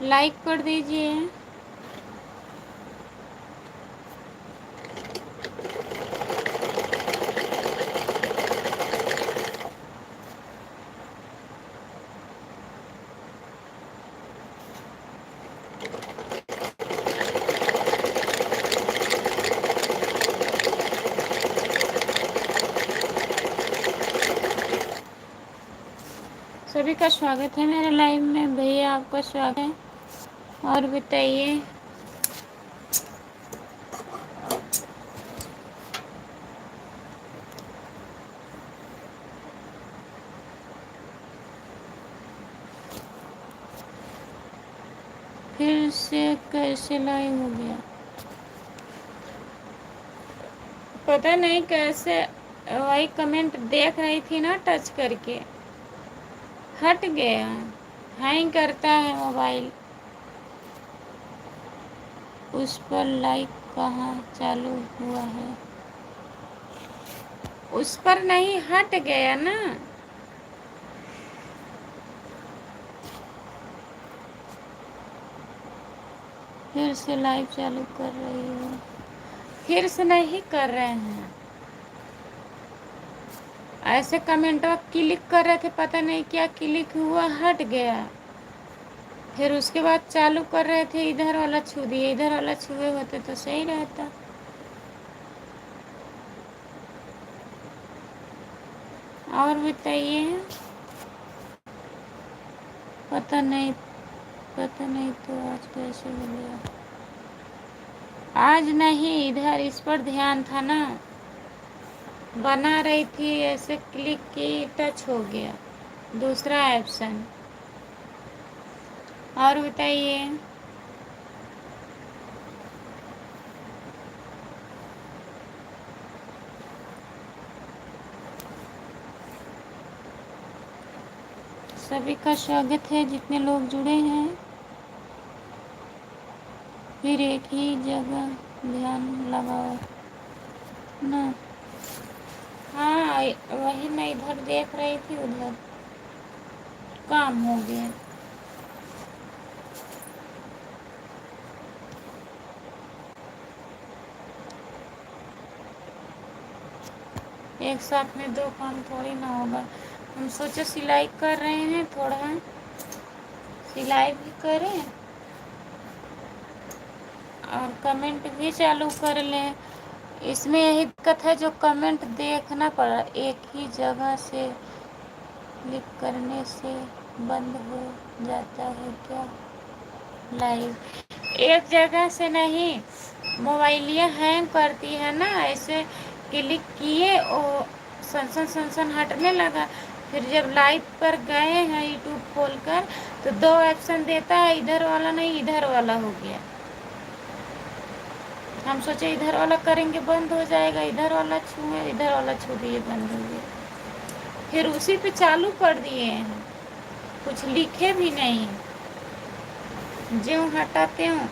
Like कर दीजिए। सभी का स्वागत है मेरे लाइव में। भैया आपका स्वागत है। और बताइए। फिर से कैसे लाइव हो गया पता नहीं कैसे। वही कमेंट देख रही थी ना, टच करके हट गया। हैंग करता है मोबाइल। उस पर लाइक कहाँ चालू हुआ है? उस पर नहीं, हट गया ना। फिर से लाइव चालू कर रही हूँ। फिर से नहीं कर रहे हैं। ऐसे कमेंट क्लिक कर रहे थे, पता नहीं क्या क्लिक हुआ, हट गया। फिर उसके बाद चालू कर रहे थे, इधर वाला छू दिए। इधर वाला छुए होते तो सही रहता। और बताइए। पता नहीं तो आज कैसे हो गया। आज नहीं, इधर इस पर ध्यान था ना, बना रही थी, ऐसे क्लिक की, टच हो गया दूसरा ऑप्शन। और बताइए। सभी का स्वागत है जितने लोग जुड़े हैं। फिर एक ही जगह ध्यान लगाओ ना। हाँ, वही मैं इधर देख रही थी, उधर काम हो गया। एक साथ में दो काम थोड़ी ना होगा। हम सोचे सिलाई कर रहे हैं, थोड़ा सिलाई भी करें और कमेंट भी चालू कर लें। इसमें यही दिक्कत है, जो कमेंट देखना पड़ा, एक ही जगह से क्लिक करने से बंद हो जाता है क्या लाइव? एक जगह से नहीं, मोबाइलियाँ हैंग करती है ना, ऐसे क्लिक किए और सनसन हटने लगा। फिर जब लाइव पर गए हैं यूट्यूब खोलकर, तो दो ऑप्शन देता है, इधर वाला नहीं, इधर वाला हो गया। हम सोचे इधर वाला करेंगे बंद हो जाएगा, इधर वाला छुए, इधर वाला छू दिए, बंद हो गया। फिर उसी पे चालू कर दिए हैं, कुछ लिखे भी नहीं, ज्यों हटाते हूँ।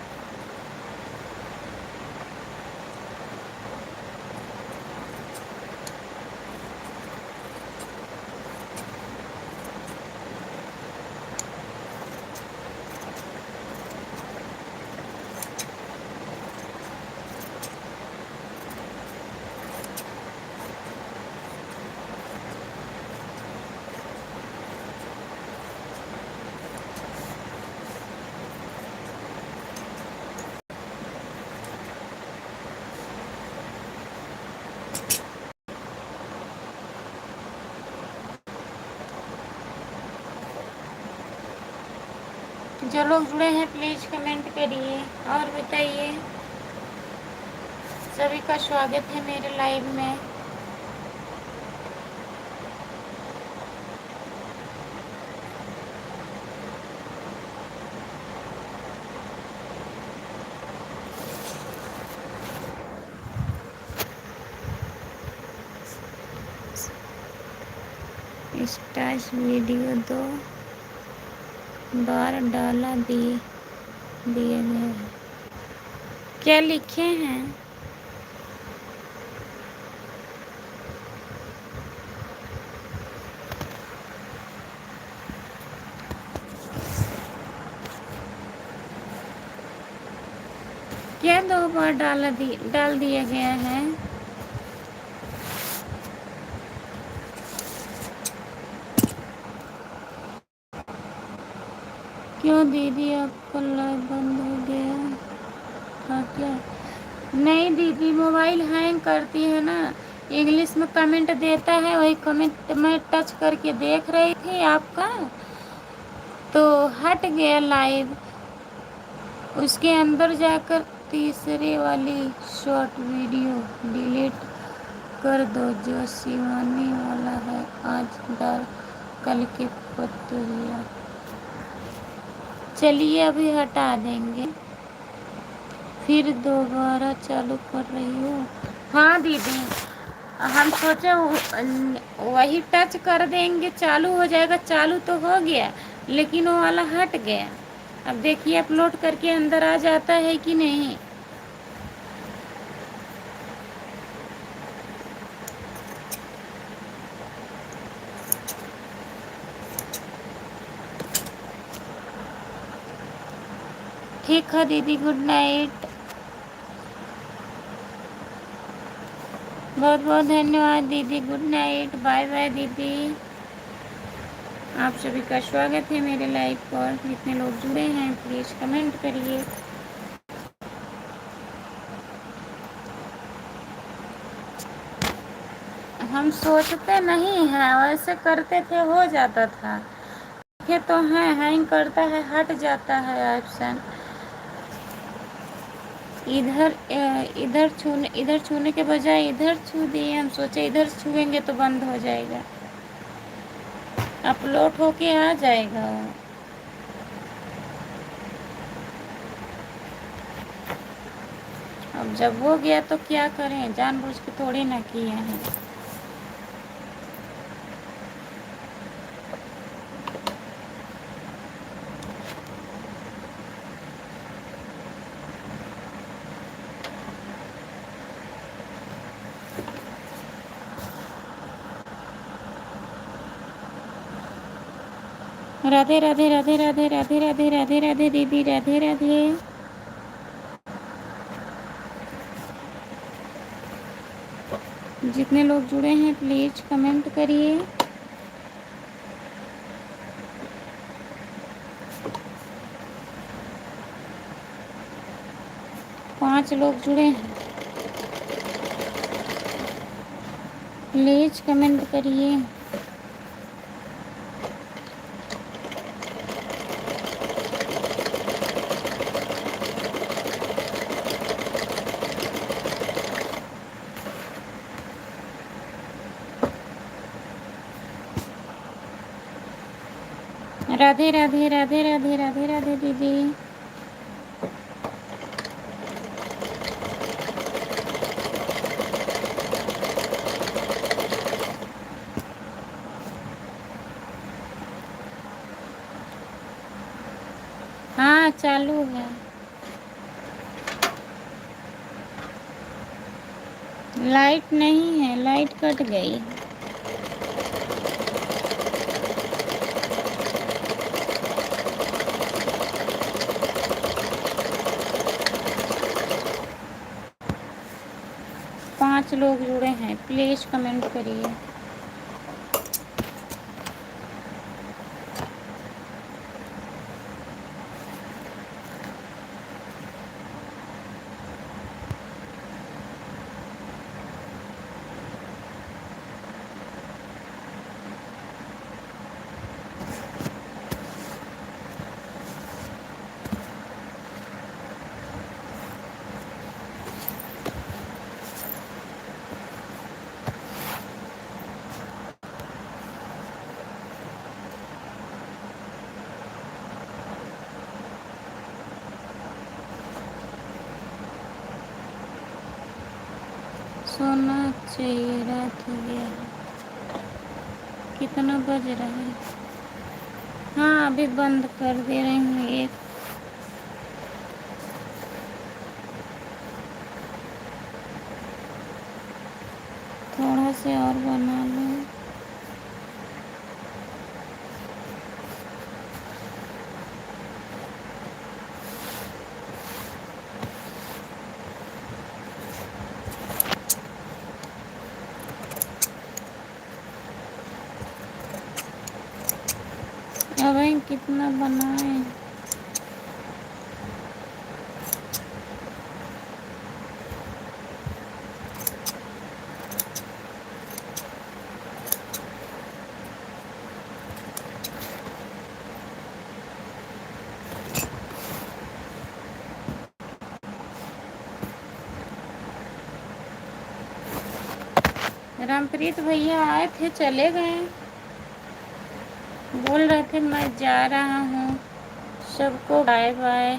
जो लोग जुड़े हैं प्लीज़ कमेंट करिए और बताइए। सभी का स्वागत है मेरे लाइव में। स्टाइस वीडियो 2 बार डाला दिए गए हैं। क्या लिखे हैं? क्या 2 बार डाल दिया गया है? क्यों दीदी आपका लाइव बंद हो गया था क्या? नहीं दीदी, मोबाइल हैंग करती है ना, इंग्लिश में कमेंट देता है, वही कमेंट मैं टच करके देख रही थी आपका, तो हट गया लाइव। उसके अंदर जाकर तीसरे वाली शॉर्ट वीडियो डिलीट कर दो जो शिवानी वाला है, आज डाल कल के पतुरिया। चलिए अभी हटा देंगे, फिर दोबारा चालू कर रही हूँ। हाँ दीदी, हम सोचे वही टच कर देंगे चालू हो जाएगा, चालू तो हो गया लेकिन वो वाला हट गया। अब देखिए अपलोड करके अंदर आ जाता है कि नहीं। ठीक है दीदी, गुड नाइट। बहुत बहुत धन्यवाद दीदी, गुड नाइट, बाय बाय दीदी। आप सभी का स्वागत है मेरे लाइव पर। जितने लोग जुड़े हैं प्लीज़ कमेंट करिए। हम सोचते नहीं हैं, वैसे करते थे हो जाता था। ये तो है, हैंग करता है, हट जाता है ऑप्शन। इधर छूने के बजाय इधर छू दिए, हम सोचे इधर छुएंगे तो बंद हो जाएगा, अपलोड होके आ जाएगा। अब जब हो गया तो क्या करें, जानबूझ के थोड़ी ना किए हैं। राधे राधे राधे राधे राधे राधे राधे राधे दीदी, राधे राधे। जितने लोग जुड़े हैं प्लीज कमेंट करिए। पाँच लोग जुड़े हैं, प्लीज कमेंट करिए। राधे राधे राधे राधे राधे राधे दीदी। हाँ चालू है। लाइट नहीं है, लाइट कट गई। 5 लोग जुड़े हैं, प्लीज कमेंट करिए। सोना चाहिए, रात हो गया है। कितना बज रहा है? हाँ अभी बंद कर दे रही हूँ एक। थोड़ा से और बना लो। कितना बनाएं। रामप्रीत भैया आए थे, चले गए। बोल रहे थे मैं जा रहा हूँ, सबको बाय बाय।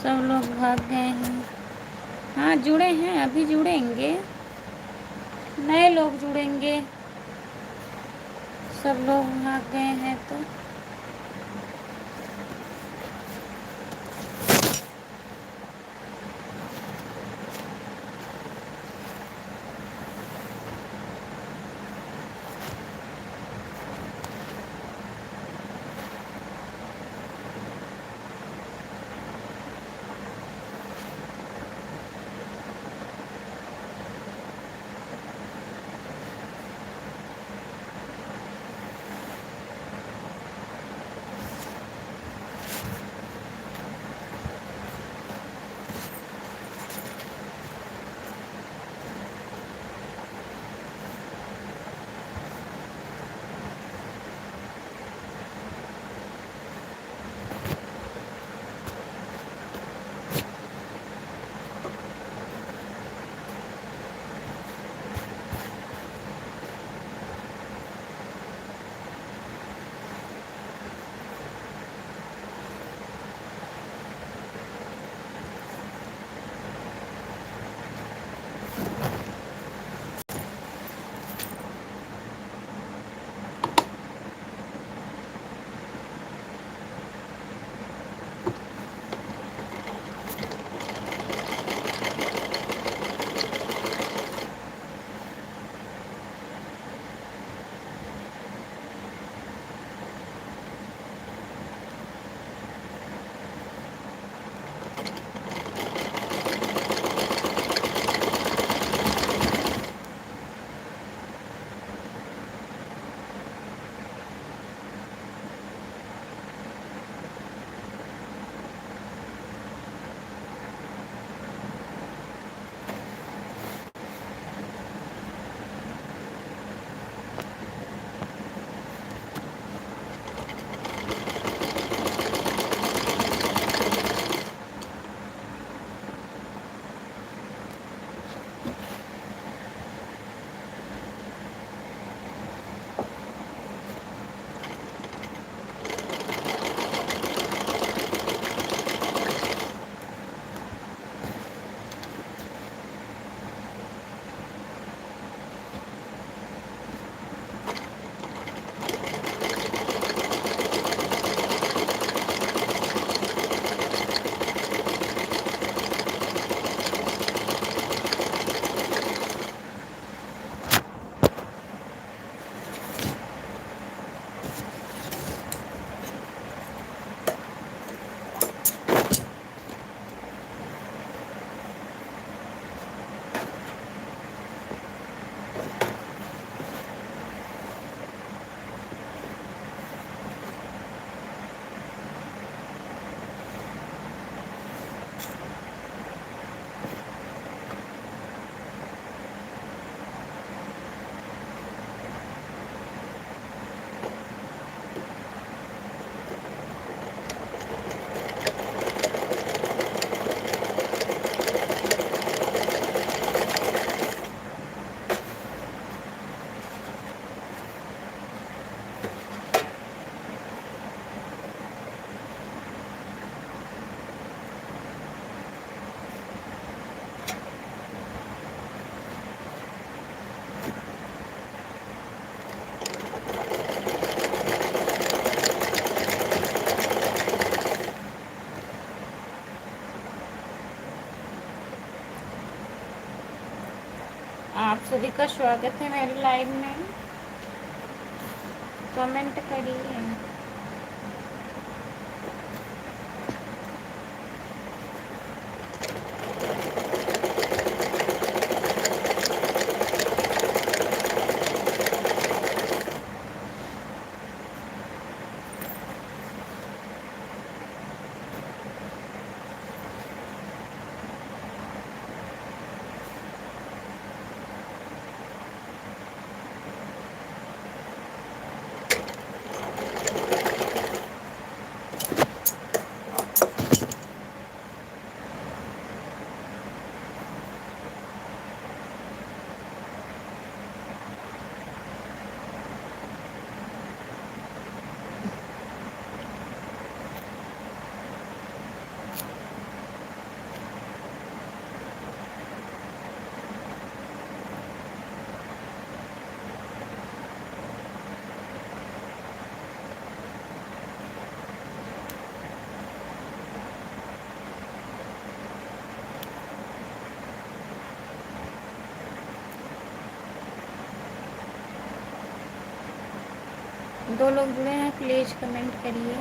सब लोग भाग गए हैं। हाँ जुड़े हैं, अभी जुड़ेंगे, नए लोग जुड़ेंगे। सब लोग भाग गए हैं तो आप सभी का स्वागत है मेरे लाइव में। कमेंट करिए। दो लोग जुड़े हैं, प्लीज़ कमेंट करिए।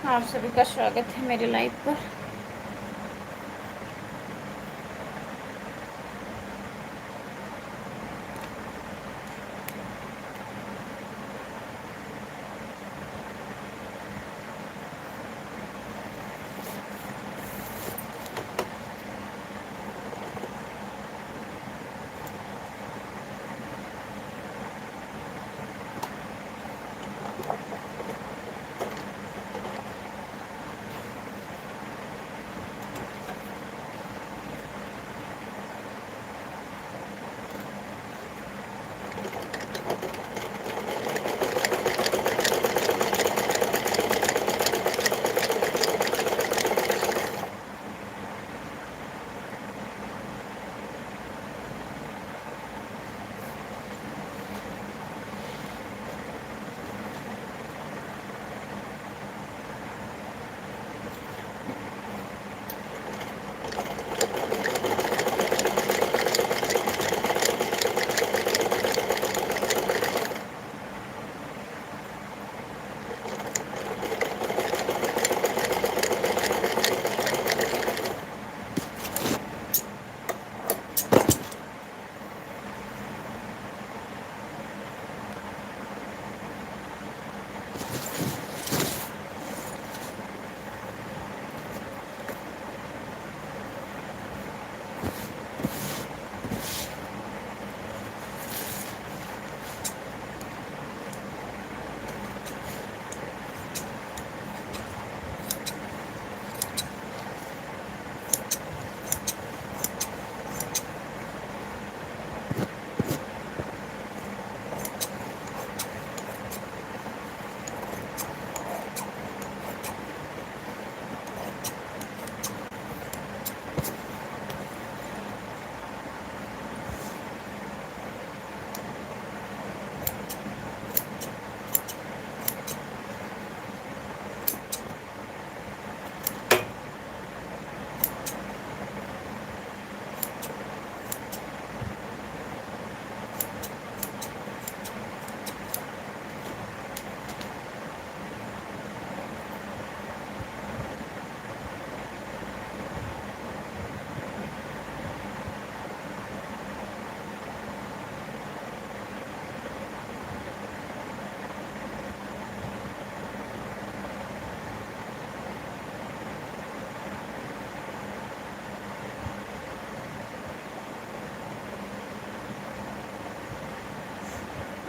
आप सभी का स्वागत है मेरे लाइव पर।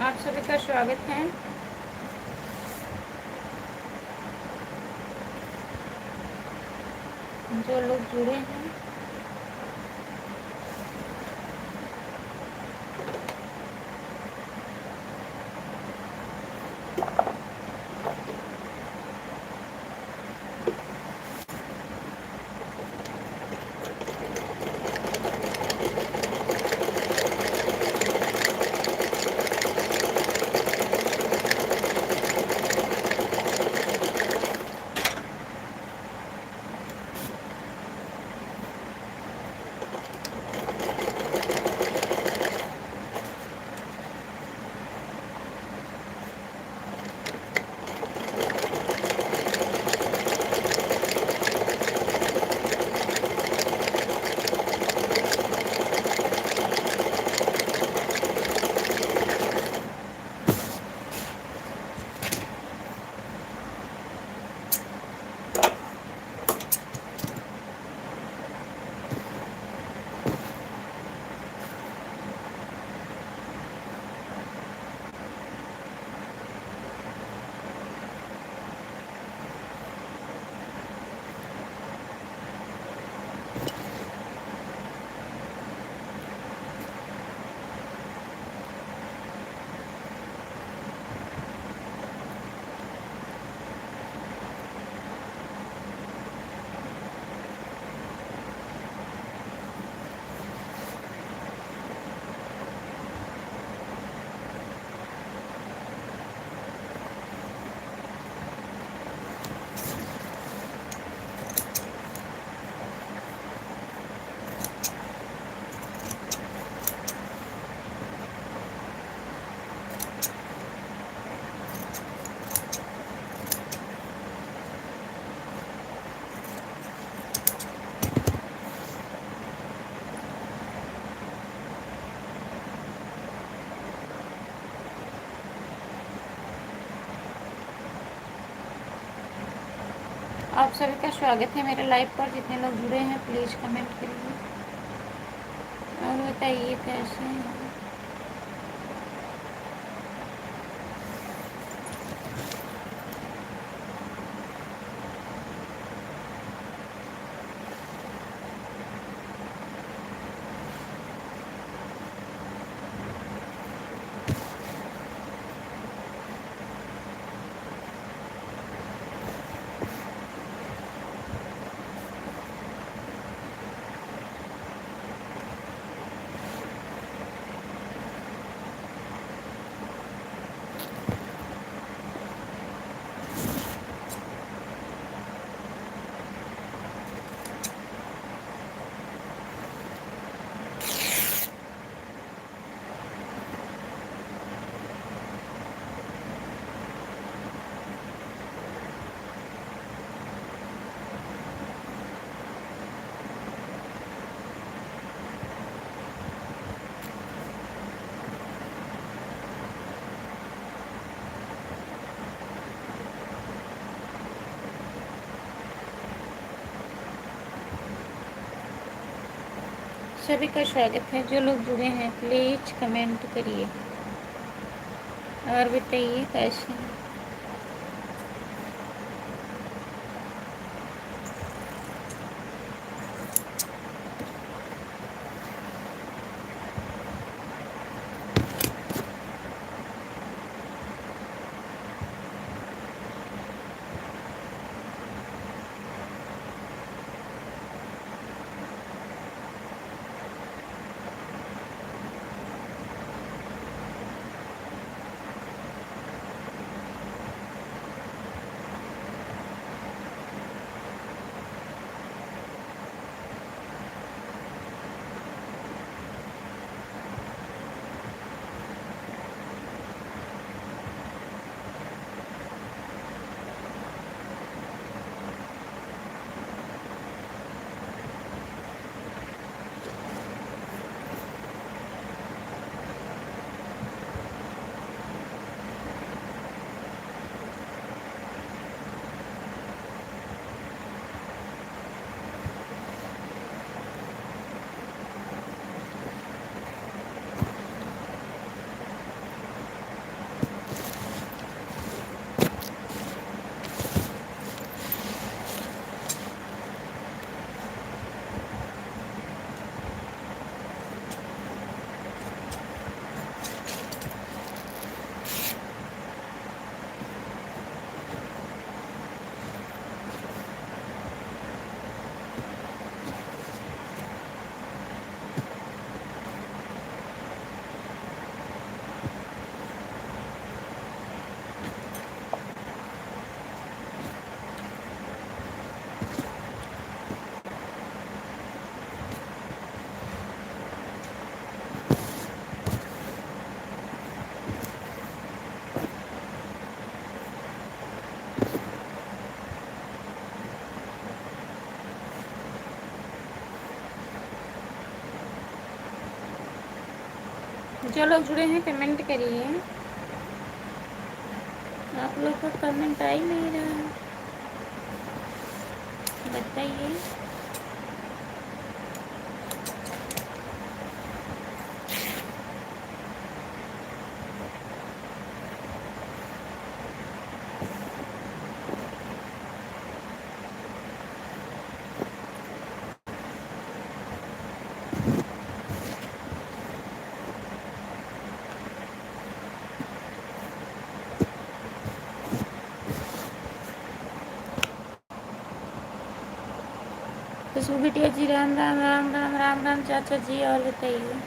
आप सभी का स्वागत है। जो लोग जुड़े हैं, आप सभी का स्वागत है मेरे लाइव पर। जितने लोग जुड़े हैं प्लीज़ कमेंट करिए और बताइए कैसे हैं। सभी का स्वागत है। जो लोग जुड़े हैं प्लीज कमेंट करिए और बताइए कैसे हैं। जो लोग जुड़े हैं कमेंट करिए। आप लोग का कमेंट आ ही नहीं रहा है, बताइए। खुशबू बिटिया जी राम राम राम राम राम राम चाचा जी। और बताइए।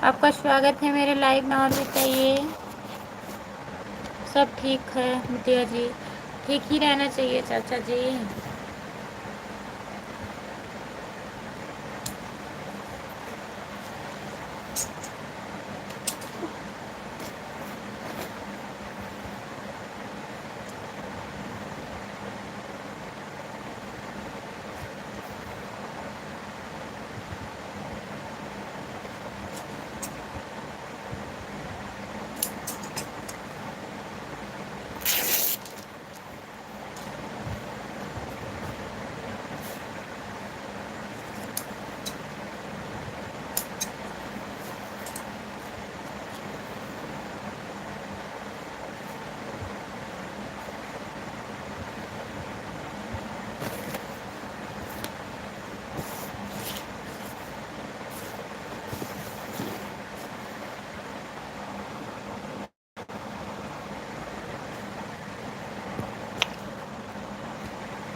आपका स्वागत है मेरे लाइव में। और बताइए। सब ठीक है बिटिया जी, ठीक ही रहना चाहिए चाचा जी।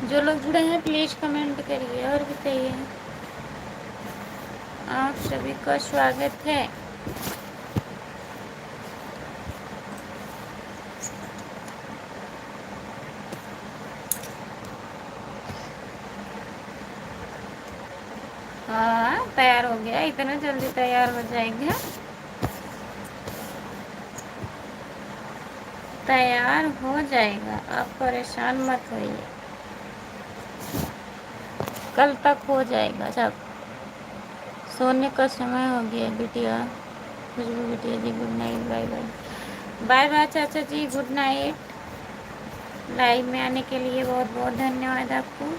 जो लोग जुड़े हैं प्लीज़ कमेंट करिए और बताइए। आप सभी का स्वागत है। हाँ तैयार हो गया, इतना जल्दी तैयार हो जाएगा। तैयार हो जाएगा, आप परेशान मत होइए, कल तक हो जाएगा सब। सोने का समय हो गया बिटिया, खुशबू बिटिया ji good night, bye bye. Bye bye चाचा जी, गुड नाइट। लाइव में आने के लिए बहुत बहुत धन्यवाद आपको।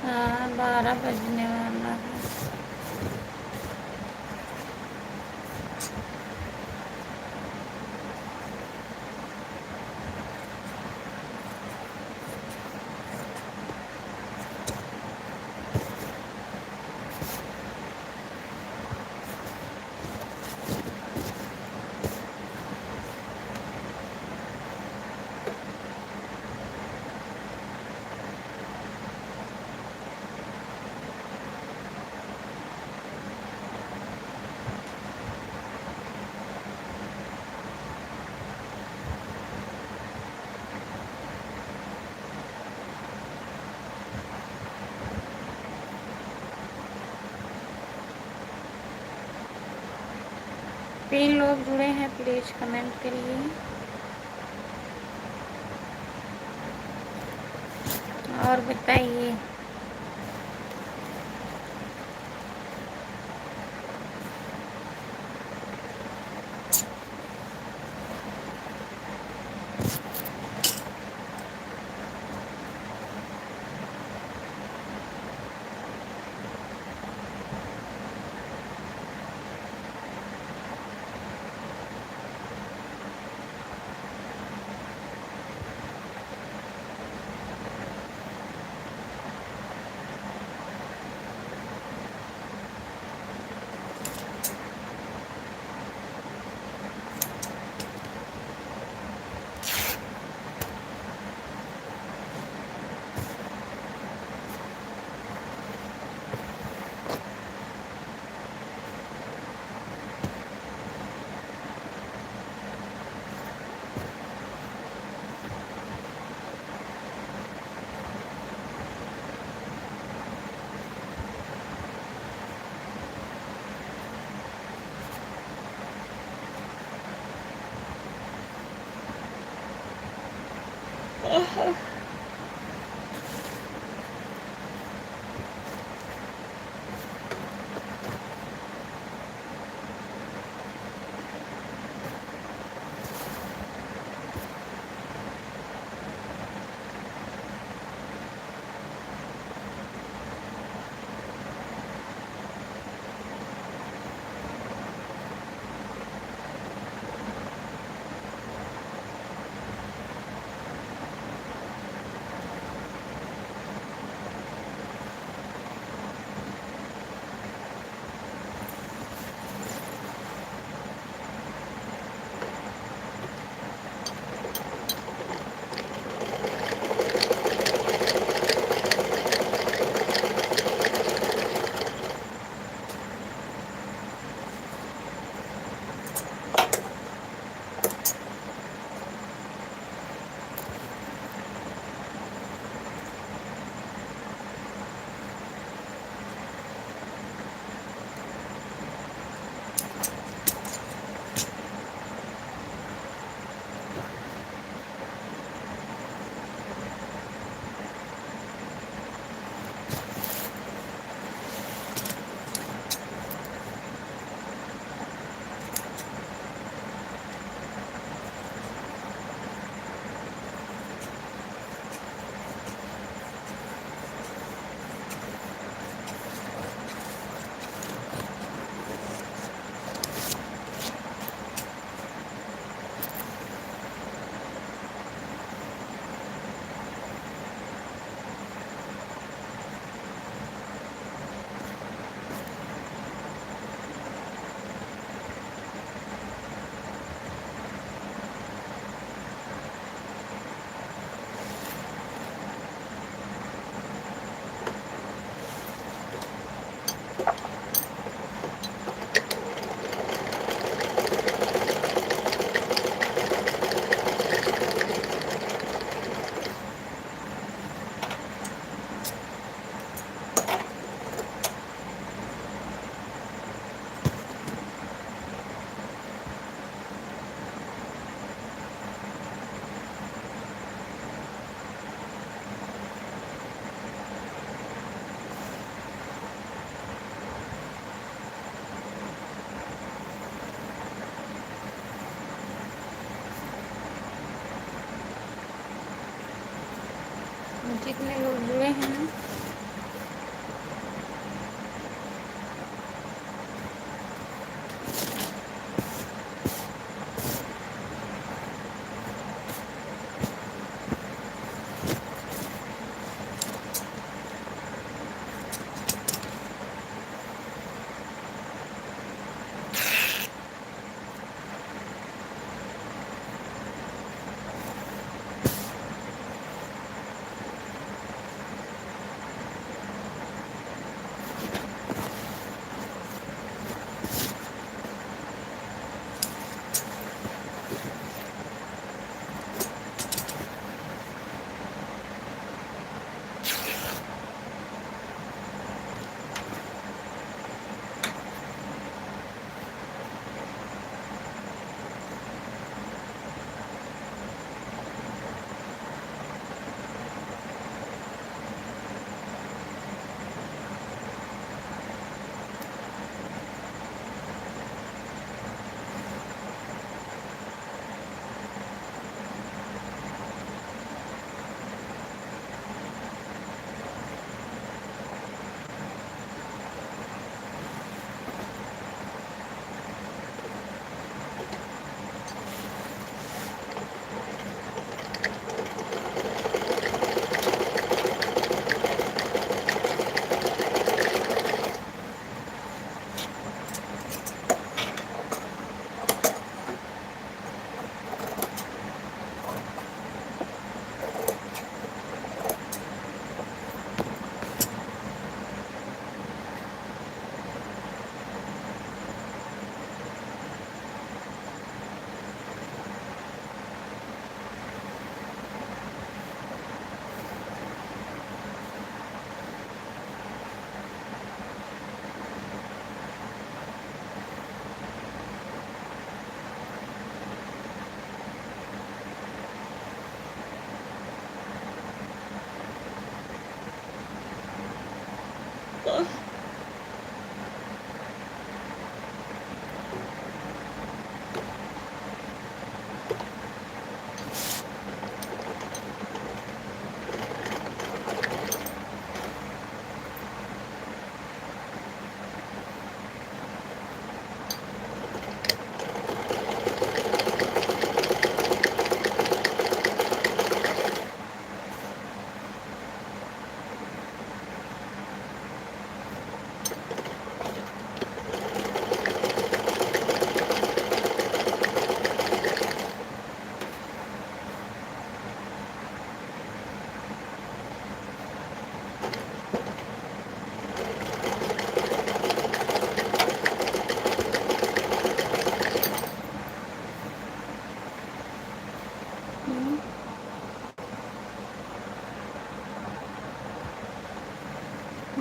हाँ 12 बजने वाला है। तीन लोग जुड़े हैं, प्लीज़ कमेंट करिए और बताइए। कितने लोग जुड़े हैं?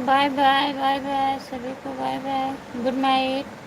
बाय बाय बाय बाय सभी को, बाय बाय, गुड नाइट।